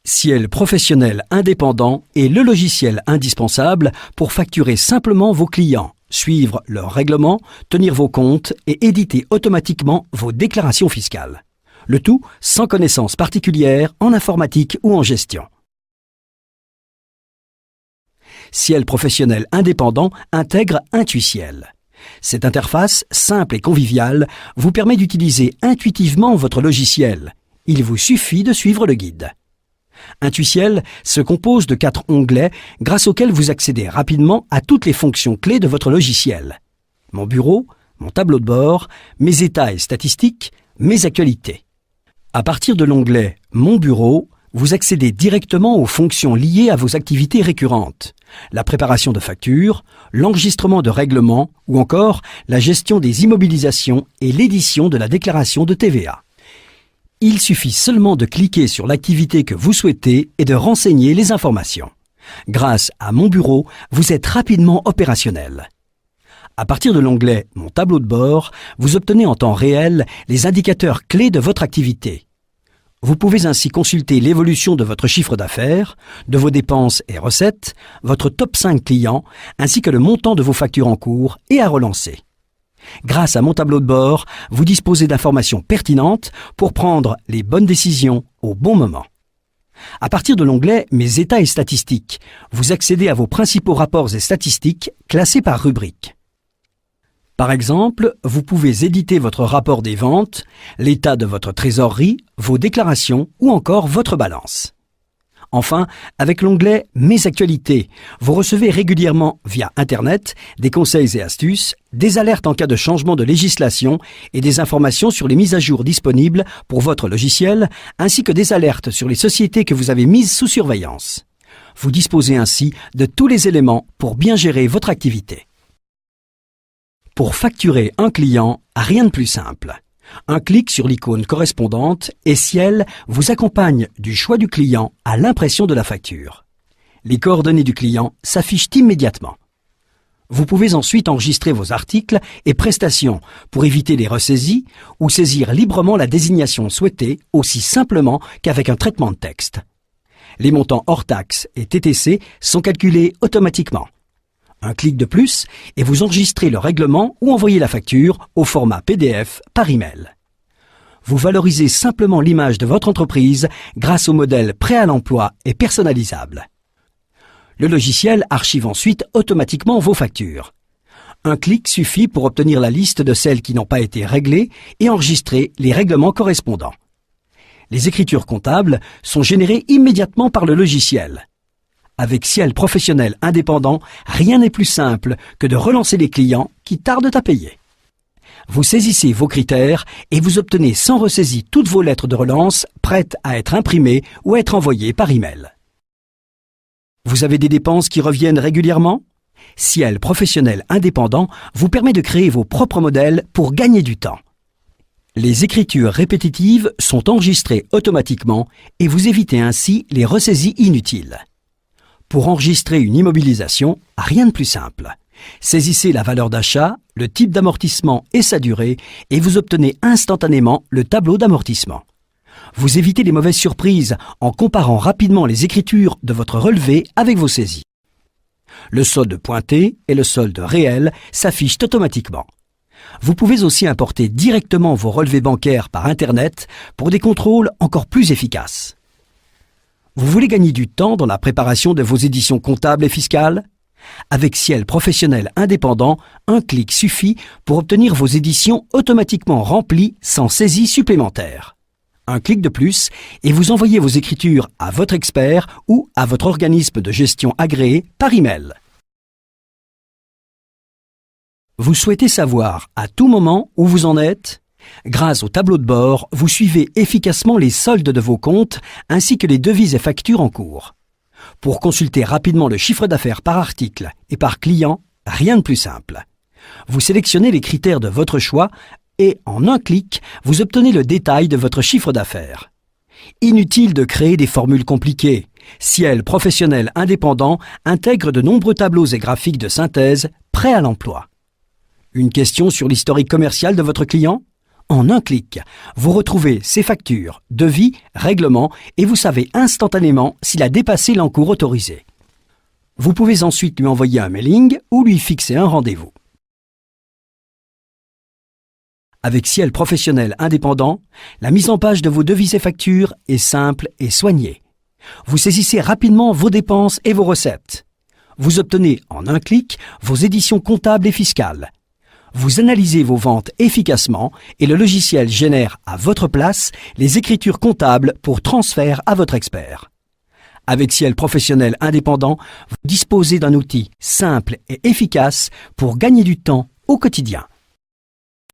Ciel professionnel indépendant est le logiciel indispensable pour facturer simplement vos clients, suivre leurs règlements, tenir vos comptes et éditer automatiquement vos déclarations fiscales. Le tout sans connaissance particulière en informatique ou en gestion. Ciel professionnel indépendant intègre Intuiciel. Cette interface, simple et conviviale, vous permet d'utiliser intuitivement votre logiciel. Il vous suffit de suivre le guide. Intuiciel se compose de 4 onglets grâce auxquels vous accédez rapidement à toutes les fonctions clés de votre logiciel. Mon bureau, mon tableau de bord, mes états et statistiques, mes actualités. À partir de l'onglet Mon bureau, vous accédez directement aux fonctions liées à vos activités récurrentes. La préparation de factures, l'enregistrement de règlements ou encore la gestion des immobilisations et l'édition de la déclaration de TVA. Il suffit seulement de cliquer sur l'activité que vous souhaitez et de renseigner les informations. Grâce à Mon bureau, vous êtes rapidement opérationnel. À partir de l'onglet Mon tableau de bord, vous obtenez en temps réel les indicateurs clés de votre activité. Vous pouvez ainsi consulter l'évolution de votre chiffre d'affaires, de vos dépenses et recettes, votre top 5 clients, ainsi que le montant de vos factures en cours et à relancer. Grâce à Mon tableau de bord, vous disposez d'informations pertinentes pour prendre les bonnes décisions au bon moment. À partir de l'onglet Mes états et statistiques, vous accédez à vos principaux rapports et statistiques classés par rubrique. Par exemple, vous pouvez éditer votre rapport des ventes, l'état de votre trésorerie, vos déclarations ou encore votre balance. Enfin, avec l'onglet Mes actualités, vous recevez régulièrement via Internet des conseils et astuces, des alertes en cas de changement de législation et des informations sur les mises à jour disponibles pour votre logiciel, ainsi que des alertes sur les sociétés que vous avez mises sous surveillance. Vous disposez ainsi de tous les éléments pour bien gérer votre activité. Pour facturer un client, rien de plus simple. Un clic sur l'icône correspondante et Ciel vous accompagne du choix du client à l'impression de la facture. Les coordonnées du client s'affichent immédiatement. Vous pouvez ensuite enregistrer vos articles et prestations pour éviter les ressaisies ou saisir librement la désignation souhaitée aussi simplement qu'avec un traitement de texte. Les montants hors taxes et TTC sont calculés automatiquement. Un clic de plus et vous enregistrez le règlement ou envoyez la facture au format PDF par email. Vous valorisez simplement l'image de votre entreprise grâce au modèle prêt à l'emploi et personnalisable. Le logiciel archive ensuite automatiquement vos factures. Un clic suffit pour obtenir la liste de celles qui n'ont pas été réglées et enregistrer les règlements correspondants. Les écritures comptables sont générées immédiatement par le logiciel. Avec Ciel professionnel indépendant, rien n'est plus simple que de relancer les clients qui tardent à payer. Vous saisissez vos critères et vous obtenez sans ressaisie toutes vos lettres de relance prêtes à être imprimées ou à être envoyées par email. Vous avez des dépenses qui reviennent régulièrement? Ciel professionnel indépendant vous permet de créer vos propres modèles pour gagner du temps. Les écritures répétitives sont enregistrées automatiquement et vous évitez ainsi les ressaisies inutiles. Pour enregistrer une immobilisation, rien de plus simple. Saisissez la valeur d'achat, le type d'amortissement et sa durée et vous obtenez instantanément le tableau d'amortissement. Vous évitez les mauvaises surprises en comparant rapidement les écritures de votre relevé avec vos saisies. Le solde pointé et le solde réel s'affichent automatiquement. Vous pouvez aussi importer directement vos relevés bancaires par Internet pour des contrôles encore plus efficaces. Vous voulez gagner du temps dans la préparation de vos éditions comptables et fiscales? Avec Ciel professionnel indépendant, un clic suffit pour obtenir vos éditions automatiquement remplies sans saisie supplémentaire. Un clic de plus et vous envoyez vos écritures à votre expert ou à votre organisme de gestion agréé par email. Vous souhaitez savoir à tout moment où vous en êtes? Grâce au tableau de bord, vous suivez efficacement les soldes de vos comptes ainsi que les devises et factures en cours. Pour consulter rapidement le chiffre d'affaires par article et par client, rien de plus simple. Vous sélectionnez les critères de votre choix et, en un clic, vous obtenez le détail de votre chiffre d'affaires. Inutile de créer des formules compliquées. Ciel professionnel indépendant intègre de nombreux tableaux et graphiques de synthèse prêts à l'emploi. Une question sur l'historique commercial de votre client? En un clic, vous retrouvez ses factures, devis, règlements et vous savez instantanément s'il a dépassé l'encours autorisé. Vous pouvez ensuite lui envoyer un mailing ou lui fixer un rendez-vous. Avec Ciel Professionnel Indépendant, la mise en page de vos devis et factures est simple et soignée. Vous saisissez rapidement vos dépenses et vos recettes. Vous obtenez en un clic vos éditions comptables et fiscales. Vous analysez vos ventes efficacement et le logiciel génère à votre place les écritures comptables pour transfert à votre expert. Avec Ciel Professionnel Indépendant, vous disposez d'un outil simple et efficace pour gagner du temps au quotidien.